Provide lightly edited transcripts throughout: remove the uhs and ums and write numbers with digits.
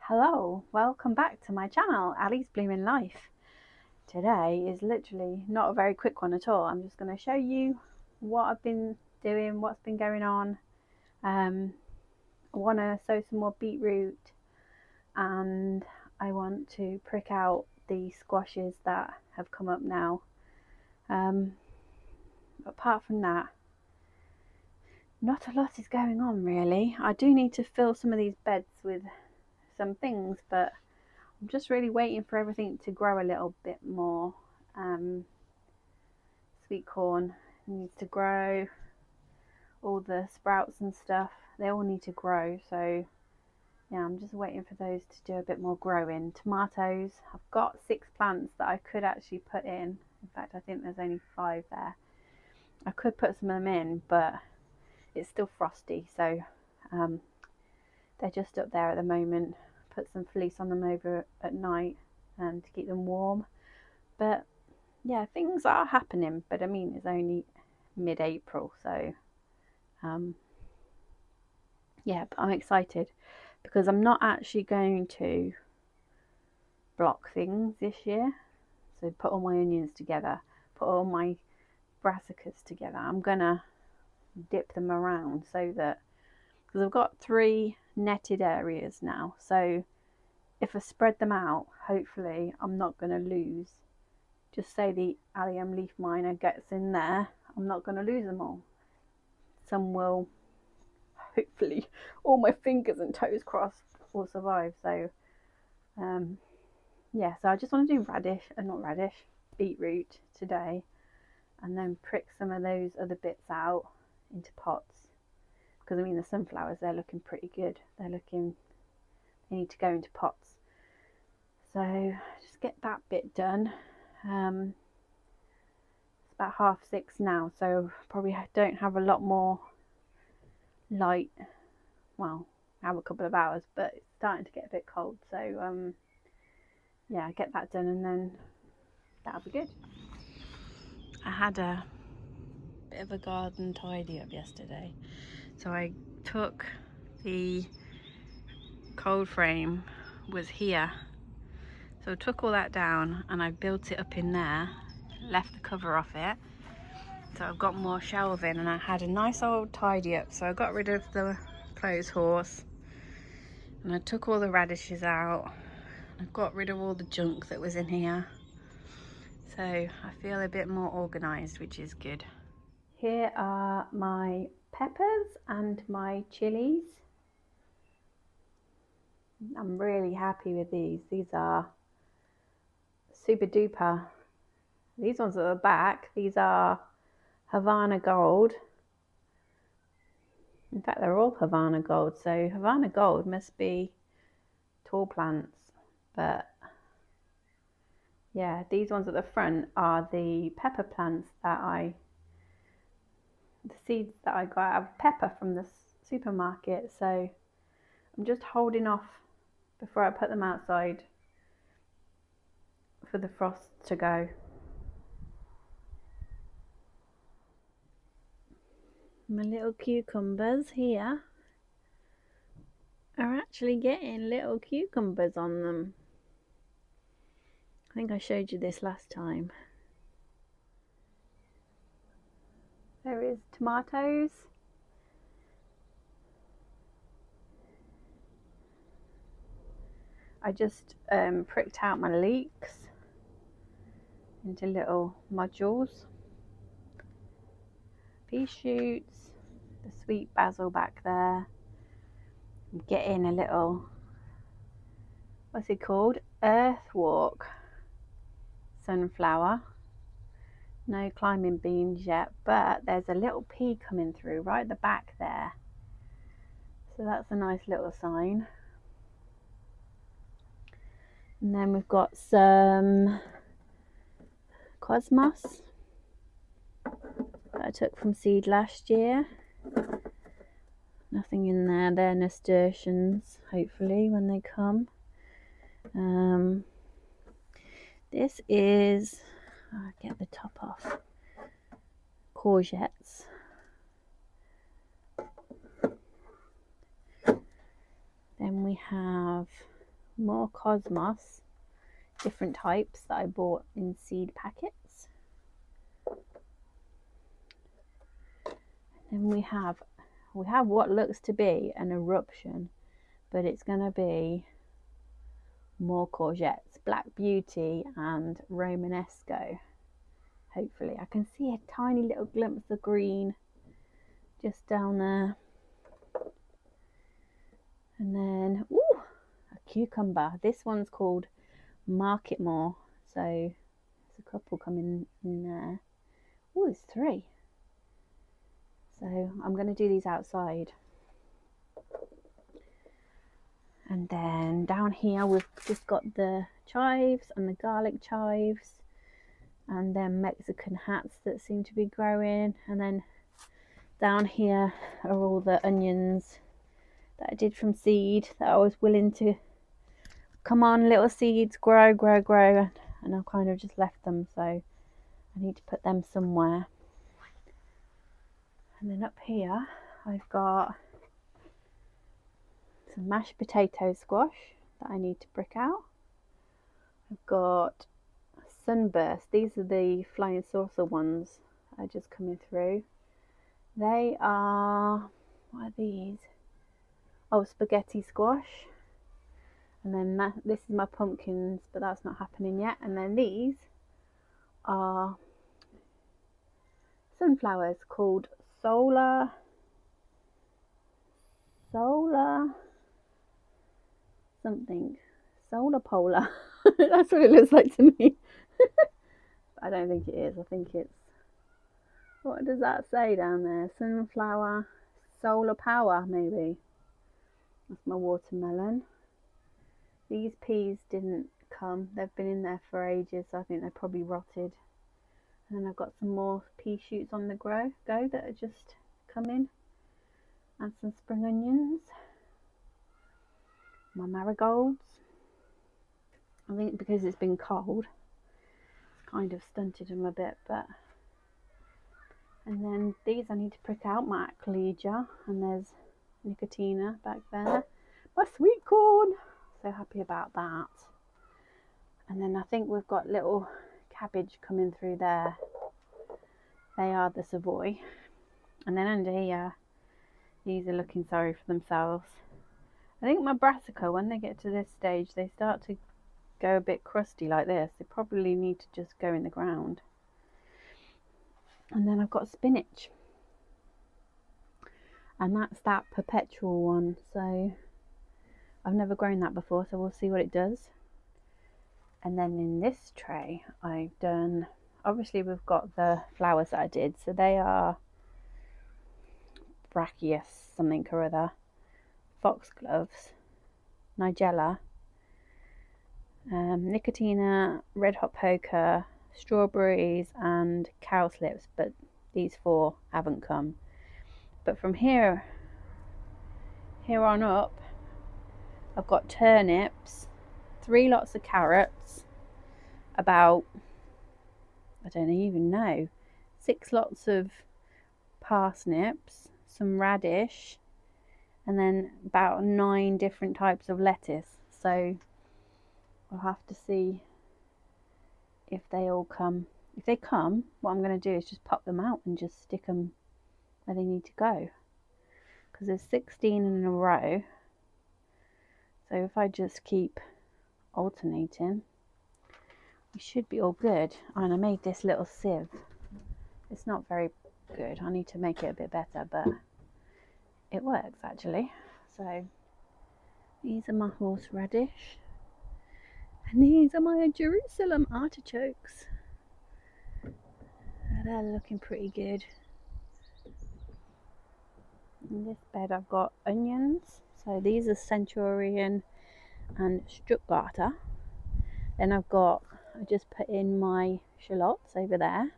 Hello, welcome back to my channel, Ali's Blooming Life. Today is literally not a very quick one at all. I'm just going to show you what I've been doing, what's been going on. I want to sow some more beetroot and I want to prick out the squashes that have come up now. Apart from that, not a lot is going on really. I do need to fill some of these beds with some things, but I'm just really waiting for everything to grow a little bit more. Sweet corn needs to grow, all the sprouts and stuff, they all need to grow. So yeah, I'm just waiting for those to do a bit more growing. Tomatoes, I've got 6 plants that I could actually put in. In fact, I think there's only 5 there. I could put some of them in, but it's still frosty, so they're just up there at the moment. Put some fleece on them over at night and to keep them warm. But yeah, things are happening, but I mean it's only mid-April, so yeah, but I'm excited because I'm not actually going to block things this year. So put all my onions together, put all my brassicas together. I'm gonna dip them around so that, because I've got 3 netted areas now, so if I spread them out, hopefully I'm not going to lose. Just say the allium leaf miner gets in there, I'm not going to lose them all. Some will, hopefully, all my fingers and toes crossed, will survive. So yeah, so I just want to do beetroot today, and then prick some of those other bits out into pots, because I mean the sunflowers, they're looking pretty good. They need to go into pots. So just get that bit done. It's about 6:30 now, so probably don't have a lot more light. Well, I have a couple of hours, but it's starting to get a bit cold. So yeah, get that done and then that'll be good. I had a bit of a garden tidy up yesterday. So I took the cold frame, was here. So I took all that down and I built it up in there, left the cover off it. So I've got more shelving and I had a nice old tidy up. So I got rid of the clothes horse and I took all the radishes out. I got rid of all the junk that was in here. So I feel a bit more organised, which is good. Here are my peppers and my chilies. I'm really happy with these. These are super duper. These ones at the back, these are Havana Gold. In fact, they're all Havana Gold. So Havana Gold must be tall plants. But yeah, these ones at the front are the pepper plants that the seeds that I got out of pepper from the supermarket. So I'm just holding off before I put them outside for the frost to go. My little cucumbers here are actually getting little cucumbers on them. I think I showed you this last time. There is tomatoes. I just pricked out my leeks into little modules. Pea shoots, the sweet basil back there. I'm getting a little, what's it called? Earthwalk sunflower. No climbing beans yet, but there's a little pea coming through right at the back there. So that's a nice little sign. And then we've got some cosmos that I took from seed last year. Nothing in there. They're nasturtiums, hopefully, when they come. This is, I'll get the top off, courgettes. Then we have more cosmos, different types that I bought in seed packets. And we have what looks to be an eruption, but it's going to be more courgettes, Black Beauty and Romanesco. Hopefully I can see a tiny little glimpse of green just down there. And then ooh, a cucumber. This one's called Market More, so there's a couple coming in there. Oh, there's 3. So I'm going to do these outside. And then down here we've just got the chives and the garlic chives, and then Mexican hats that seem to be growing. And then down here are all the onions that I did from seed that I was willing to, come on little seeds, grow, and I've kind of just left them, so I need to put them somewhere. And then up here I've got some mashed potato squash that I need to brick out. I've got sunburst. These are the flying saucer ones that are just coming through. They are, what are these? Oh, spaghetti squash. And then this is my pumpkins, but that's not happening yet. And then these are sunflowers called solar something, solar polar. That's what it looks like to me. I don't think it is. I think it's, what does that say down there? Sunflower solar power, maybe. That's my watermelon. These peas didn't come. They've been in there for ages, so I think they're probably rotted. And then I've got some more pea shoots on the go that are just coming. And some spring onions. My marigolds. I think because it's been cold, it's kind of stunted them a bit, but. And then these I need to prick out, my Aquilegia, and there's Nicotina back there. My sweet corn, so happy about that. And then I think we've got little cabbage coming through there. They are the Savoy. And then under here, these are looking sorry for themselves. I think my brassica, when they get to this stage, they start to go a bit crusty like this. They probably need to just go in the ground. And then I've got spinach, and that's that perpetual one, so I've never grown that before, so we'll see what it does. And then in this tray I've done, obviously we've got the flowers that I did, so they are Brachius something or other, foxgloves, nigella, Nicotina, red hot poker, strawberries and cowslips, but these 4 haven't come. But from here on up, I've got turnips, 3 lots of carrots, about, I don't even know, 6 lots of parsnips, some radish, and then about 9 different types of lettuce. So I'll have to see if they all come. If they come, what I'm going to do is just pop them out and just stick them where they need to go, because there's 16 in a row. So if I just keep alternating, we should be all good. And I made this little sieve. It's not very good. I need to make it a bit better, but it works actually. So these are my horseradish, and these are my Jerusalem artichokes. They're looking pretty good. In this bed I've got onions, so these are Centurion and Stuttgarter. Then I just put in my shallots over there.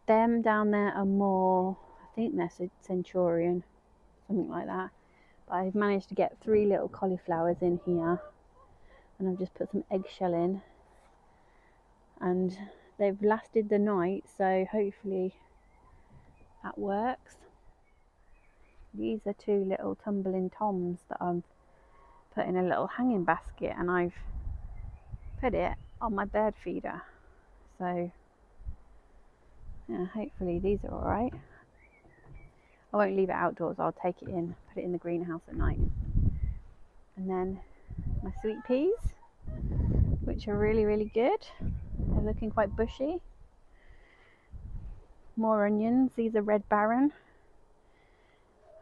Them down there are more, I think they're Centurion, something like that. But I've managed to get 3 little cauliflowers in here, and I've just put some eggshell in, and they've lasted the night, so hopefully that works. These are 2 little tumbling toms that I've put in a little hanging basket, and I've put it on my bird feeder. So yeah, hopefully these are alright. I won't leave it outdoors, I'll take it in, put it in the greenhouse at night. And then my sweet peas, which are really, really good. They're looking quite bushy. More onions, these are Red Baron.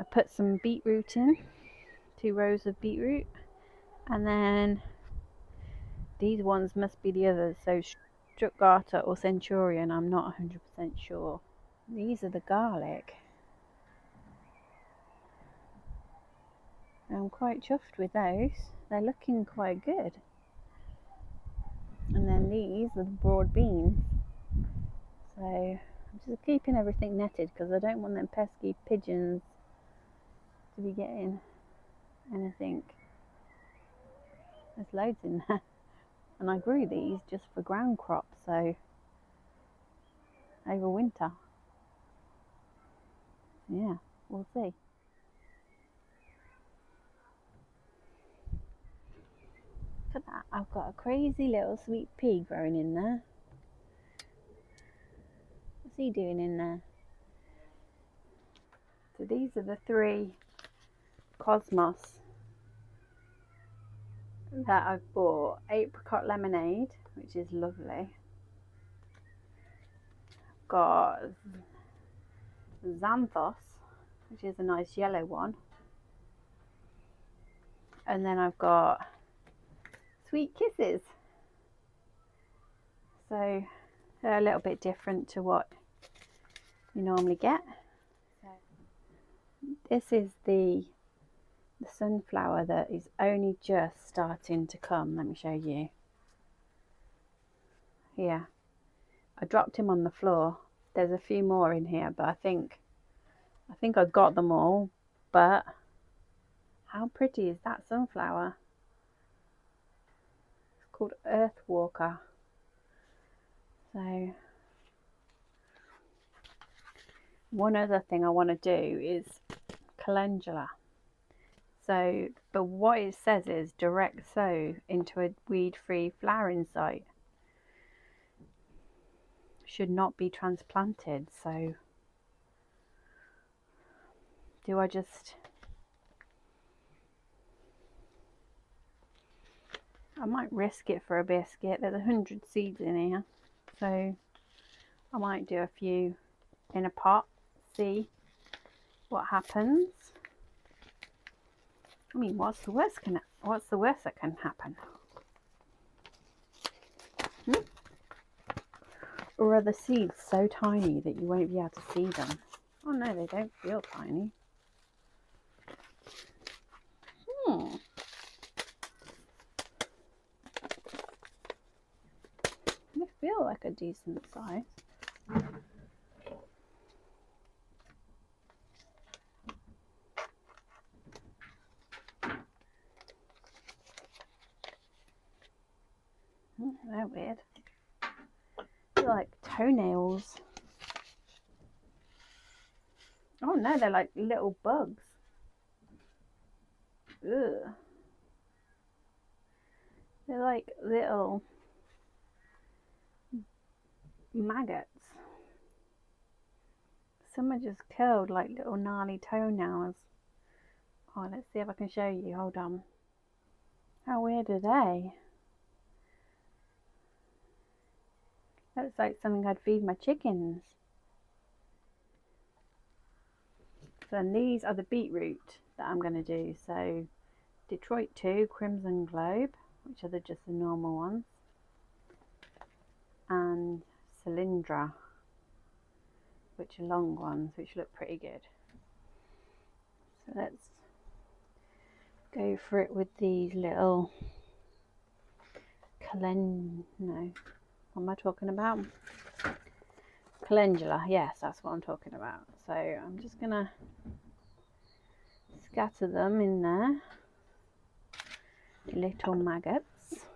I put some beetroot in, 2 rows of beetroot. And then these ones must be the others, so Stuttgarter or Centurion, I'm not 100% sure. These are the garlic. I'm quite chuffed with those. They're looking quite good. And then these are the broad beans. So I'm just keeping everything netted because I don't want them pesky pigeons to be getting anything. There's loads in there. And I grew these just for ground crops, so over winter. Yeah, we'll see. Look at that, I've got a crazy little sweet pea growing in there. What's he doing in there? So these are the 3 Cosmos that I've bought. Apricot lemonade, which is lovely. Got Xanthos, which is a nice yellow one. And then I've got Sweet Kisses. So they're a little bit different to what you normally get. So this is the sunflower that is only just starting to come. Let me show you. Here, I dropped him on the floor. There's a few more in here, but I think I got them all. But how pretty is that sunflower? It's called Earth Walker. So one other thing I want to do is calendula. So, but what it says is direct sow into a weed-free flowering site. Should not be transplanted. So do I just... I might risk it for a biscuit. There's 100 seeds in here, so I might do a few in a pot, see what happens. I mean, what's the worst that can happen? Or are the seeds so tiny that you won't be able to see them? Oh no, they don't feel tiny. They feel like a decent size. They're weird. They're like toenails. Oh no, they're like little bugs. Ugh. They're like little maggots. Some are just curled like little gnarly toenails. Oh, let's see if I can show you. Hold on. How weird are they? Looks like something I'd feed my chickens. So these are the beetroot that I'm going to do. So Detroit 2, Crimson Globe, which are just the normal ones, and Cylindra, which are long ones, which look pretty good. So let's go for it with these little what am I talking about? Calendula, yes, that's what I'm talking about. So I'm just gonna scatter them in there, little maggots,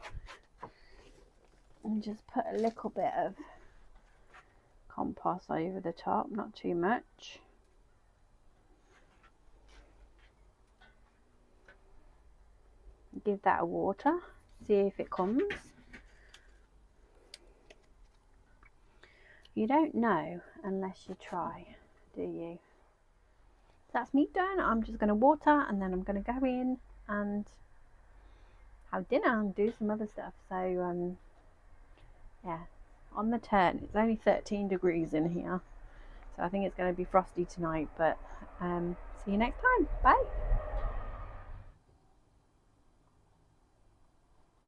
and just put a little bit of compost over the top, not too much. give that a water, see if it comes. You don't know unless you try, do you? That's me done. I'm just going to water, and then I'm going to go in and have dinner and do some other stuff. So yeah, on the turn. It's only 13 degrees in here, so I think it's going to be frosty tonight, but see you next time. Bye.